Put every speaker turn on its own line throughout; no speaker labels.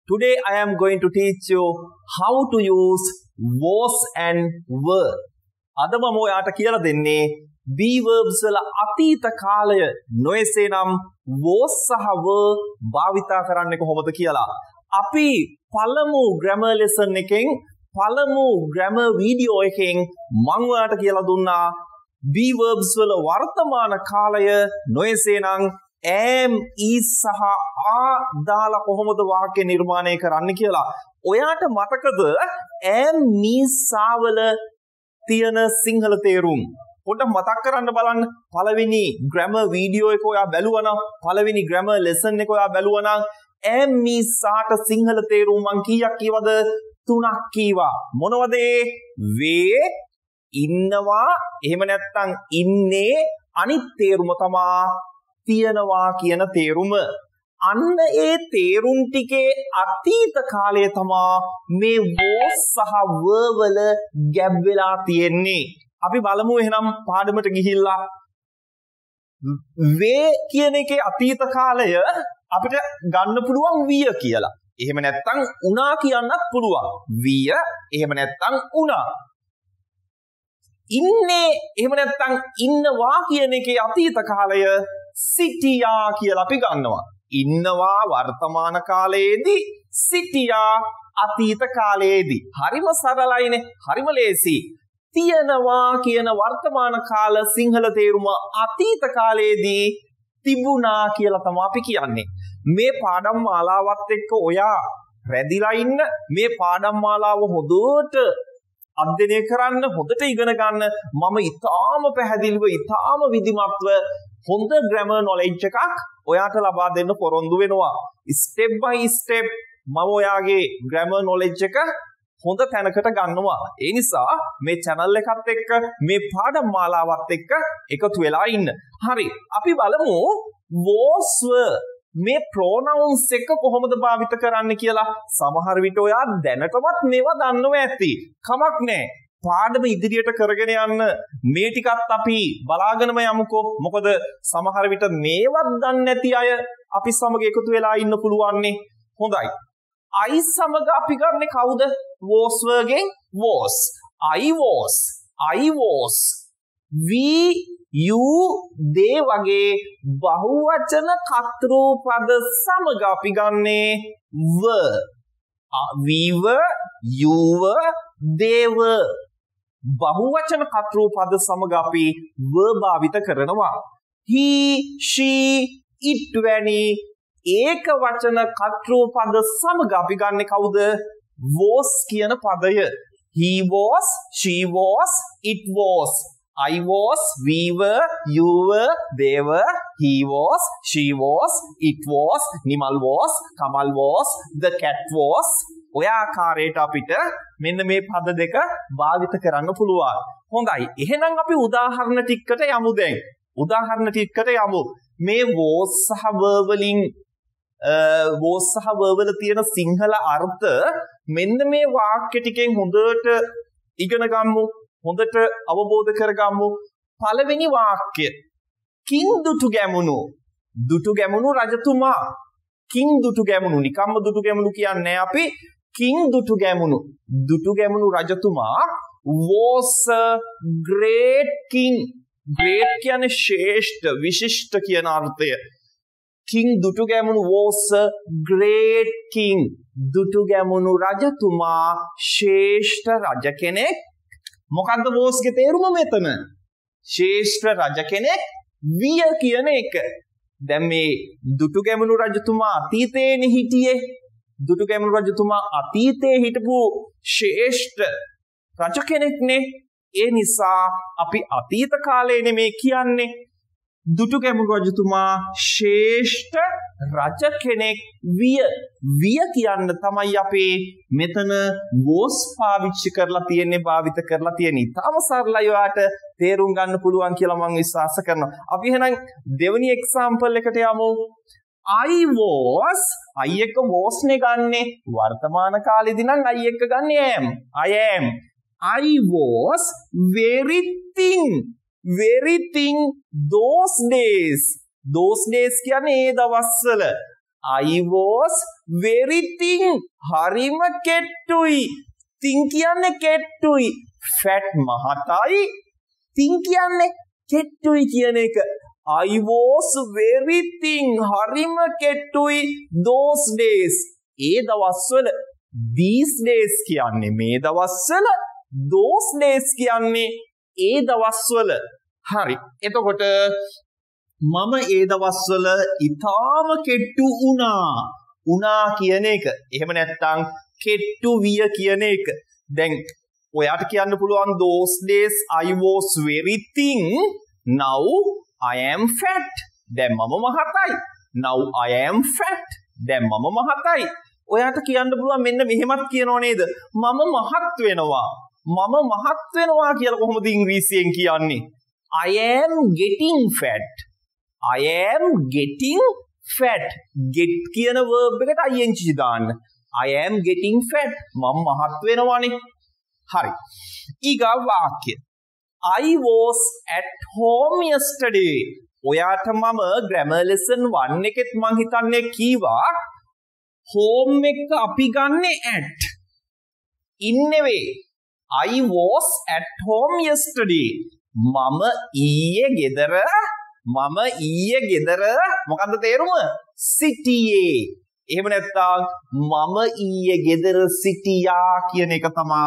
Today I am going to teach you how to use was and were. අද මම ඔයාට කියලා දෙන්නේ be verbs වල අතීත කාලය නොයසේ නම් was සහ were භාවිතා කරන්නේ කොහොමද කියලා. අපි පළමු grammar lesson එකෙන් පළමු grammar video එකෙන් මම ඔයාට කියලා දුන්නා be verbs වල වර්තමාන කාලය නොයසේ නම් am is සහ are දාලා කොහොමද වාක්‍ය නිර්මාණය කරන්න කියලා. ඔයාට මතකද am is වල තියෙන සිංහල තේරුම්? පොඩ්ඩක් මතක් කරන්න බලන්න. පළවෙනි grammar video එක ඔයා බැලුවා නම්, පළවෙනි grammar lesson එක ඔයා බැලුවා නම් am is සිංහල තේරුම් මං කීයක් කීවද? 3ක් කීවා. මොනවද ඒ? වේ, ඉන්නවා, එහෙම නැත්නම් ඉන්නේ, අනිත් තේරුම තමයි තියනවා කියන තේරුම. අන්න ඒ තේරුම් ටිකේ අතීත කාලය තමයි මේ was සහ were වල ගැබ් වෙලා තියෙන්නේ. අපි බලමු එහෙනම් පාඩමට ගිහිල්ලා වේ කියන එකේ අතීත කාලය අපිට ගන්න පුළුවන් විය කියලා. එහෙම නැත්නම් උනා කියන්නත් පුළුවන්. විය, එහෙම නැත්නම් උනා. ඉන්නේ, එහෙම නැත්නම් ඉන්නවා කියන එකේ අතීත කාලය සිටියා කියලා අපි ගන්නවා. ඉන්නවා වර්තමාන කාලයේදී, සිටියා අතීත කාලයේදී. හරිම සරලයිනේ, හරිම ලේසි. තියනවා කියන වර්තමාන කාල සිංහල තේරුම අතීත කාලයේදී තිබුණා කියලා තමයි අපි කියන්නේ. මේ පාඩම් මාලාවත් එක්ක ඔයා රැඳිලා ඉන්න, මේ පාඩම් මාලාව හොඳට අධ්‍යයනය කරන්න, හොඳට ඉගෙන ගන්න. මම ඊටාම පැහැදිලිව, ඊටාම විධිමත්ව හොඳ grammar knowledge එකක් ඔයාට ලබා දෙන්න පොරොන්දු වෙනවා. step by step මම ඔයාගේ grammar knowledge එක හොඳ තැනකට ගන්නවා. ඒ නිසා මේ channel එකත් එක්ක, මේ පාඩම් මාලාවත් එක්ක එකතු වෙලා ඉන්න. හරි, අපි බලමු was were මේ pronouns එක කොහොමද භාවිත කරන්න කියලා. සමහර විට ඔයා දැනටමත් මේවා දන්නව ඇති. කමක් නැහැ. පාඩම ඉදිරියට කරගෙන යන්න මේ ටිකත් අපි බලාගෙනම යමුකෝ. මොකද සමහර විට මේවත් දන්නේ නැති අය අපි සමග එකතු වෙලා ඉන්න පුළුවන්නේ. හොඳයි. I සමග අපි ගන්නෙ කවුද? was were ගෙන් was. I was. we, you, they වගේ බහුවචන කර්තෘ පද සමග අපි ගන්නෙ were. we were, you were, they were. බහුවචන කර්තෘ පද සමග අපි were භාවිත කරනවා. he, she, it වැනි ඒක වචන කර්තෘ පද සමග අපි ගන්නෙ කවුද? was කියන පදය. he was, she was, it was. I was, we were, you were, they were, he was, she was, it was, Nimal was, Kamal was, the cat was. ඔය ආකාරයට අපිට මෙන්න මේ පද දෙක භාවිත කරන්න පුළුවන්. හොඳයි. එහෙනම් අපි උදාහරණ ටිකකට යමු දැන්. උදාහරණ ටිකකට යමු. මේ was සහ were වලින් was සහ were වල තියෙන සිංහල අර්ථ මෙන්න මේ වාක්‍ය ටිකෙන් හොඳට ඉගෙන ගමු. හොඳට අවබෝධ කරගමු. පළවෙනි වාක්‍ය. කිං දුටු ගැමුණු. දුටු ගැමුණු රජතුමා. කිං දුටු ගැමුණු. නිකම්ම දුටු ගැමුණු කියන්නේ අපි. කිං දුටු ගැමුණු. දුටු ගැමුණු රජතුමා was a great king. great කියන්නේ ශ්‍රේෂ්ඨ, විශිෂ්ට කියන අර්ථය. කිං දුටු Gemunu was a great king. දුටු ගැමුණු රජතුමා ශ්‍රේෂ්ඨ රජ කෙනෙක්. මොකක්ද was ගේ තේරුම මෙතන? ශ්‍රේෂ්ඨ රජ කෙනෙක් විය කියන එක. දැන් මේ දුටු ගැමුණු රජතුමා අතීතයේනේ හිටියේ. දුටු ගැමුණු රජතුමා අතීතයේ හිටපු ශ්‍රේෂ්ඨ රජ කෙනෙක්නේ. ඒ නිසා අපි අතීත කාලේ නෙමේ කියන්නේ. දුටු ගැමුණු රජතුමා ශ්‍රේෂ්ඨ රජ කෙනෙක් විය. විය කියන්න තමයි අපි මෙතන was පාවිච්චි කරලා තියෙන්නේ, භාවිත කරලා තියෙන්නේ. ඊටම සරලයි ඔයාට තේරුම් ගන්න පුළුවන් කියලා මම විශ්වාස කරනවා. අපි එහෙනම් දෙවෙනි එක්සැම්පල් එකට යමු. I was, I එක was නේ ගන්නෙ. වර්තමාන කාලෙදී නම් I එක ගන්නෙ am. I am. I was very thin. Very thin those days. Those days කියන්නේ ඒ දවස්වල. I was very thin. හරිම කෙට්ටුයි. thin කියන්නේ කෙට්ටුයි. fat මහතයි. thin කියන්නේ කෙට්ටුයි කියන එක. I was very thin. හරිම කෙට්ටුයි those days. ඒ දවස්වල these days කියන්නේ මේ දවස්වල those days කියන්නේ ඒ දවස්වල. හරි. එතකොට මම ඒ දවස්වල ඊටාම කෙට්ටු වුණා කියන එක. එහෙම නැත්නම් කෙට්ටු විය කියන එක. දැන් ඔයාට කියන්න පුළුවන් those days I was very thin. Now I am fat. දැන් මම මහතයි. Now I am fat. දැන් මම මහතයි. ඔයාට කියන්න පුළුවන් මෙන්න මෙහෙමත් කියනව නේද? මම මහත් වෙනවා. මම මහත් වෙනවා කියලා කොහොමද ඉංග්‍රීසියෙන් කියන්නේ? I am getting fat. I am getting fat. Get කියන verb එකට ing දාන්න. I am getting fat. මම මහත් වෙනවානේ. හරි. ඊගා වාක්‍ය. I was at home yesterday. ඔයාට මම grammar lesson 1 එකෙත් මං හිතන්නේ කීවා home එක අපි ගන්නෙ at. in නෙවෙයි. I was at home yesterday. මම ඊයේ ගෙදර මොකද්ද තේරුම? සිටියේ. එහෙම නැත්නම් මම ඊයේ ගෙදර සිටියා කියන එක තමයි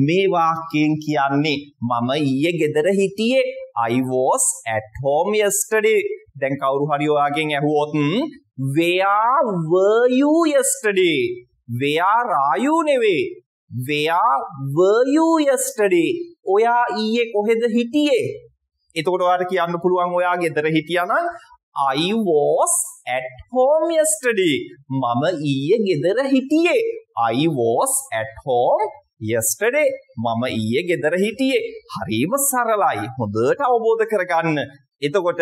මේ වාක්‍යයෙන් කියන්නේ. මම ඊයේ ගෙදර හිටියේ. I was at home yesterday. දැන් කවුරු හරි ඔයාගෙන් ඇහුවොත් where were you yesterday? where are you නෙවෙයි. where were you yesterday? ඔයා ඊයේ කොහෙද හිටියේ? එතකොට ඔයාට කියන්න පුළුවන් ඔයා ගෙදර හිටියා නම් I was at home yesterday. මම ඊයේ ගෙදර හිටියේ. I was at home yesterday. මම ඊයේ ගෙදර හිටියේ. හරිම සරලයි. හොඳට අවබෝධ කරගන්න. එතකොට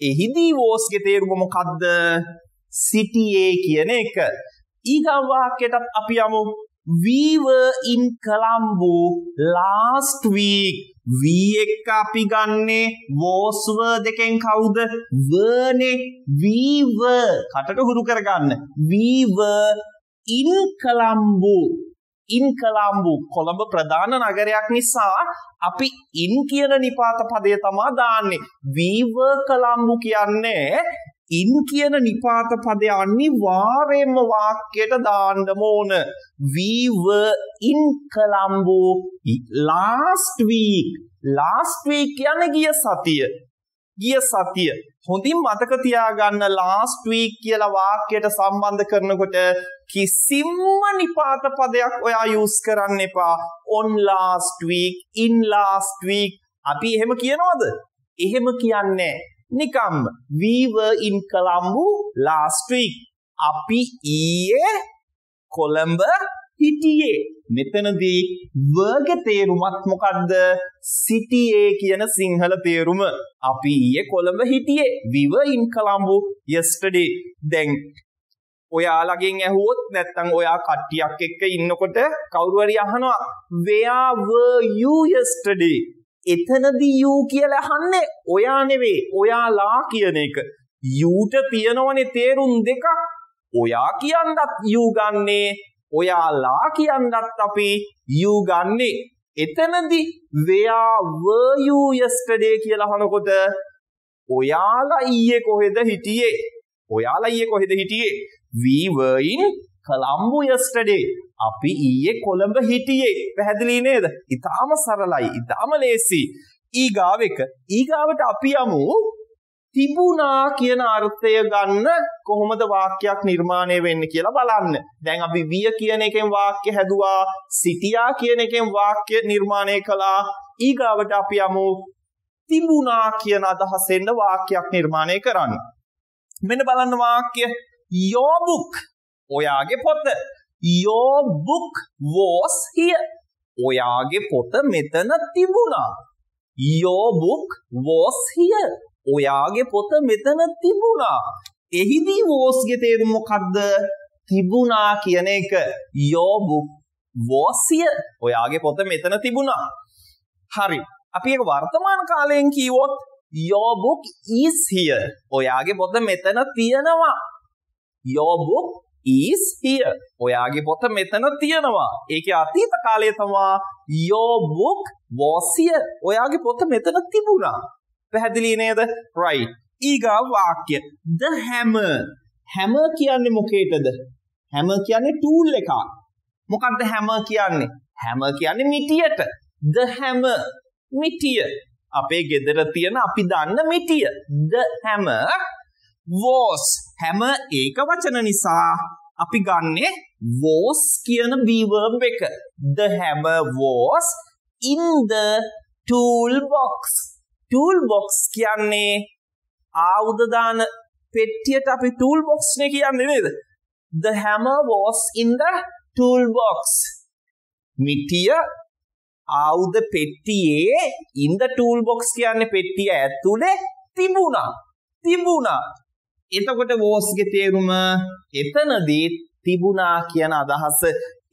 එහිදී was ගේ තේරුම මොකද්ද? සිටියේ කියන එක. ඊගා වාක්‍යයටත් අපි යමු. We were in Colombo last week. We එක අපි ගන්නෙ was were දෙකෙන් කවුද? were නේ. We were කටට හුරු කරගන්න. We were in Colombo. in Colombo Colombo ප්‍රධාන නගරයක් නිසා අපි in කියන නිපාත පදය තමයි දාන්නේ. We were Colombo කියන්නේ in කියන නිපාත පදය අනිවාර්යයෙන්ම වාක්‍යයට දාන්න ඕන. We were in Colombo last week. last week කියන්නේ ගිය සතිය. හොඳින් මතක තියාගන්න last week කියලා වාක්‍යයට සම්බන්ධ කරනකොට කිසිම නිපාත පදයක් ඔයා use කරන්න එපා. on last week, in last week. අපි එහෙම කියනවද? එහෙම කියන්නේ නිකම්ම. We were in Colombo last week. අපි ඊයේ කොළඹ හිටියේ. මෙතනදී වර්ග තේරුමත් මොකද්ද? සිටියේ කියන සිංහල තේරුම. අපි ඊයේ කොළඹ හිටියේ. We were in Colombo yesterday. දැන් ඔයාලගෙන් ඇහුවොත් නැත්නම් ඔයා කට්ටියක් එක්ක ඉන්නකොට කවුරු හරි අහනවා where were you yesterday? එතනදී you කියලා අහන්නේ ඔයා නෙවෙයි. ඔයාලා කියන එක. youට තියෙනවනේ තේරුම් දෙකක්. ඔයා කියන්නත් you ගන්නේ. ඔයාලා කියන්නත් අපි you ගන්නේ. එතනදී where were you yesterday කියලා අහනකොට ඔයාලා ඊයේ කොහෙද හිටියේ? We were in Colombo yesterday. අපි ඊයේ කොළඹ හිටියේ. පැහැදිලි නේද? ඊටාම සරලයි. ඊටාම ලේසි. ඊගාවට අපි යමු තිබුණා කියන අර්ථය ගන්න කොහොමද වාක්‍යයක් නිර්මාණය වෙන්නේ කියලා බලන්න. දැන් අපි විය කියන එකෙන් වාක්‍ය හැදුවා. සිටියා කියන එකෙන් වාක්‍ය නිර්මාණය කළා. ඊගාවට අපි යමු තිබුණා කියන අදහසෙන් වාක්‍යයක් නිර්මාණය කරන්න. මෙන්න බලන්න වාක්‍ය. Your book. ඔයාගේ පොත. Your book was here. ඔයාගේ පොත මෙතන තිබුණා. Your book was here. ඔයාගේ පොත මෙතන තිබුණා. එහිදී was ගේ තේරුම මොකද්ද? තිබුණා කියන එක. Your book was here. ඔයාගේ පොත මෙතන තිබුණා. හරි. අපි ඒක වර්තමාන කාලයෙන් කිව්වොත් Your book is here. ඔයාගේ පොත මෙතන තියෙනවා. your book is here. ඔයාගේ පොත මෙතන තියෙනවා. ඒකේ අතීත කාලය තමයි your book was here. ඔයාගේ පොත මෙතන තිබුණා. පැහැදිලි නේද? right. ඊගා වාක්‍ය the hammer. hammer කියන්නේ මොකේද? hammer කියන්නේ tool එකක්. මොකක්ද hammer කියන්නේ? hammer කියන්නේ මිටියට. the hammer මිටිය. අපේ ගෙදර තියෙන අපි දන්න මිටිය. the hammer was. hammer ඒක වචන නිසා අපි ගන්නෙ was කියන be verb එක. the hammer was in the toolbox. toolbox කියන්නේ ආයුධ දාන පෙට්ටියට අපි toolbox නේ කියන්නේ නේද? the hammer was in the toolbox. මිටිය ආයුධ පෙට්ටියේ in the toolbox කියන්නේ පෙට්ටිය ඇතුලේ තිබුණා. එතකොට was ගේ තේරුම එතනදී තිබුණා කියන අදහස.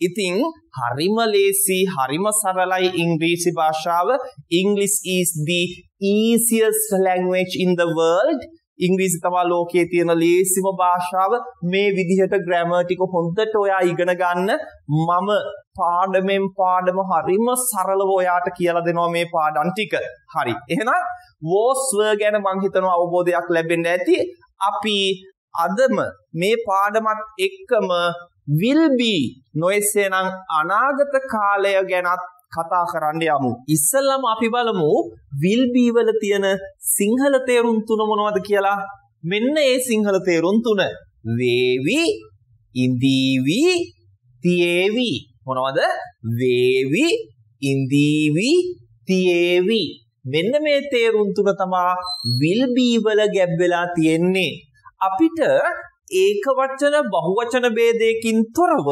ඉතින් හරිම ලේසි, හරිම සරලයි ඉංග්‍රීසි භාෂාව. English is the easiest language in the world. ඉංග්‍රීසි තමයි ලෝකයේ තියෙන ලේසිම භාෂාව. මේ විදිහට grammar ටික හොඳට ඔයා ඉගෙන ගන්න. මම පාඩමෙන් පාඩම හරිම සරලව ඔයාට කියලා දෙනවා මේ පාඩම් ටික. හරි. එහෙනම් was were ගැන මම හිතනවා අවබෝධයක් ලැබෙන්න ඇති. අපි අදම මේ පාඩමත් එක්කම will be නොයසේනම් අනාගත කාලය ගැනත් කතා කරන්න යමු. ඉස්සෙල්ලාම අපි බලමු will be වල තියෙන සිංහල තේරුම් තුන මොනවද කියලා. මෙන්න ඒ සිංහල තේරුම් තුන. වේවි, ඉඳීවි, තියේවි. මොනවද? වේවි, ඉඳීවි, තියේවි. මෙන්න මේ තේරුම් තුන තමයි will be වල ගැබ් වෙලා තියෙන්නේ. අපිට ඒක වචන බහුවචන ભેදයකින් තොරව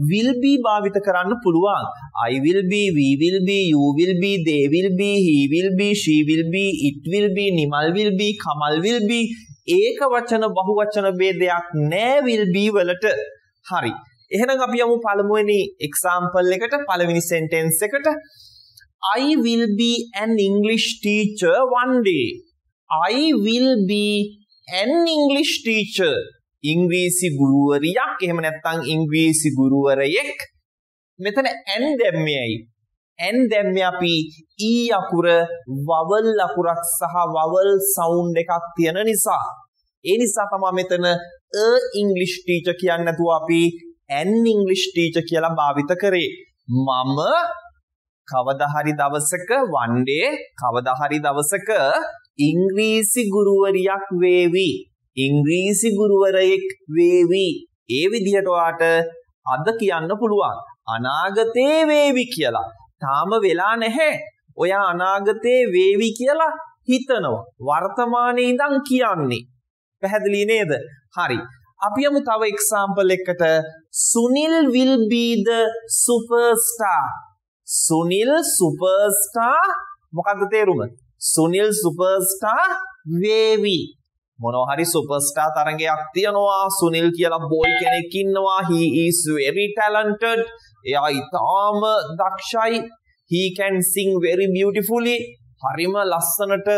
will be භාවිත කරන්න පුළුවන්. I will be, we will be, you will be, they will be, he will be, she will be, it will be, Nimal will be, Kamal will be. ඒක වචන බහුවචන ભેදයක් නෑ will be වලට. හරි. එහෙනම් අපි යමු පළමුවෙනි example එකට, පළවෙනි sentence එකට. I will be an English teacher one day. I will be an English teacher. ඉංග්‍රීසි ගුරුවරියක්, එහෙම නැත්නම් ඉංග්‍රීසි ගුරුවරයෙක්. මෙතන n දැම්මේයි. n දැම්මේ අපි e අකුර vowel අකුරක් සහ vowel sound එකක් තියෙන නිසා. ඒ නිසා තමයි මෙතන a English teacher කියන්නේ නැතුව අපි an English teacher කියලා භාවිත කරේ. මම කවදා හරි දවසක one day කවදා හරි දවසක ඉංග්‍රීසි ගුරුවරියක් වේවි. ඉංග්‍රීසි ගුරුවරයෙක් වේවි. ඒ විදිහට ඔයාට අද කියන්න පුළුවන්. අනාගතේ වේවි කියලා. තාම වෙලා නැහැ. ඔයා අනාගතේ වේවි කියලා හිතනවා. වර්තමානයේ ඉඳන් කියන්නේ. පැහැදිලි නේද? හරි. අපි යමු තව example එකකට. Sunil will be the superstar. Sunil superstar මොකක්ද තේරුම? Sunil superstar වේවි. මොනවා හරි superstar තරගයක් තියනවා. සුනිල් කියලා boy කෙනෙක් ඉන්නවා. He is very talented. එයා ඉතාම දක්ෂයි. He can sing very beautifully. හරිම ලස්සනට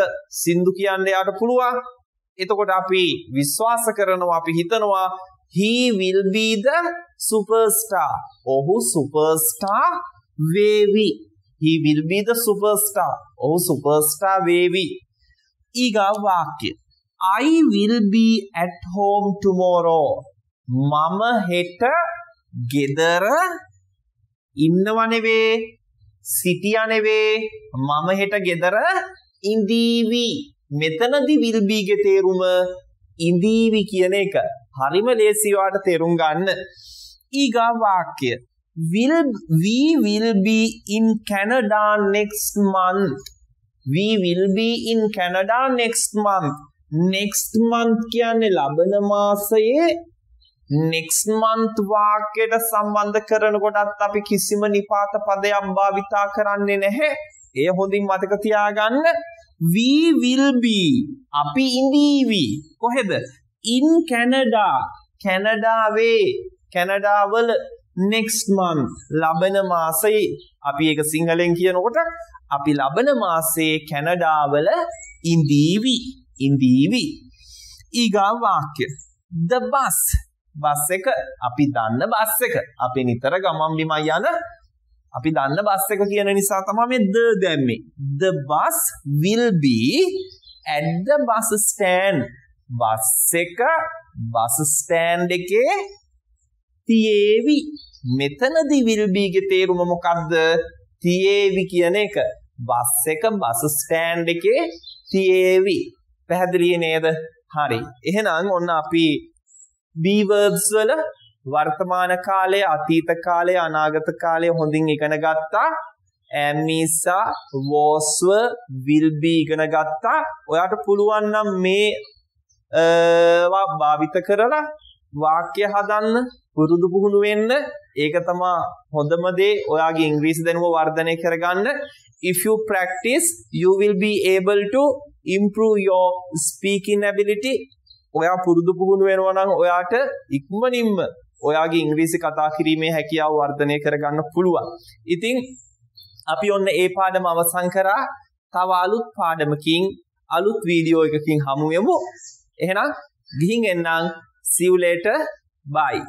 සින්දු කියන්න යාට පුළුවන්. එතකොට අපි විශ්වාස කරනවා, අපි හිතනවා he will be the superstar. ඔහු superstar වේවි. He will be the superstar. ඔහු superstar වේවි. ඊගා වාක්‍ය. I will be at home tomorrow. මම හෙට ගෙදර ඉන්නව නෙවේ, සිටියා නෙවේ. මම හෙට ගෙදර ඉඳීවි. මෙතනදී will be ගේ තේරුම ඉඳීවි කියන එක. හරිම ලේසි වාට තේරුම් ගන්න. ඊගා වාක්‍ය. We will be in Canada next month. We will be in Canada next month. next month කියන්නේ ලබන මාසයේ. next month වාක්‍යයට සම්බන්ධ කරනකොටත් අපි කිසිම නිපාත පදයක් භාවිතා කරන්නේ නැහැ. එය හොඳින් මතක තියාගන්න. we will be අපි ඉඳීවි. කොහෙද? in Canada. කැනඩාවේ. කැනඩාවල next month ලබන මාසයේ. අපි ඒක සිංහලෙන් කියනකොට අපි ලබන මාසයේ කැනඩාවල ඉඳීවි. ඉඳීවි. ඊගා වාක්‍ය. The bus. බස් එක. අපි දන්න බස් එක. අපි නිතර ගමන් බිමන් යන අපි දන්න බස් එක කියන නිසා තමයි මේ the දැම්මේ. The bus will be at the bus stand. Bus එක බස් ස්ටෑන්ඩ් එකේ තියේවි. මෙතනදී will be ගේ තේරුම මොකක්ද? තියේවි කියන එක. බස් එක බස් ස්ටෑන්ඩ් එකේ තියේවි. පැහැදිලි නේද? හරි. එහෙනම් ඔන්න අපි be verbs වල වර්තමාන කාලය, අතීත කාලය, අනාගත කාලය හොඳින් ඉගෙන ගත්තා. am is, was, will be ඉගෙන ගත්තා. ඔයාට පුළුවන් නම් මේ භාවිත කරලා වාක්‍ය හදන්න පුරුදු පුහුණු වෙන්න. ඒක තමයි හොඳම දේ ඔයාගේ ඉංග්‍රීසි දැනුම වර්ධනය කරගන්න. If you practice, you will be able to improve your speaking ability. ඔයා පුරුදු පුහුණු වෙනවා නම් ඔයාට ඉක්මනින්ම ඔයාගේ ඉංග්‍රීසි කතා කිරීමේ හැකියාව වර්ධනය කරගන්න පුළුවන්. ඉතින් අපි ඔන්න ඒ පාඩම අවසන් කරා. තව අලුත් පාඩමකින් අලුත් වීඩියෝ එකකින් හමු වෙමු. එහෙනම් ගිහින් එන්නම්. See you later. Bye.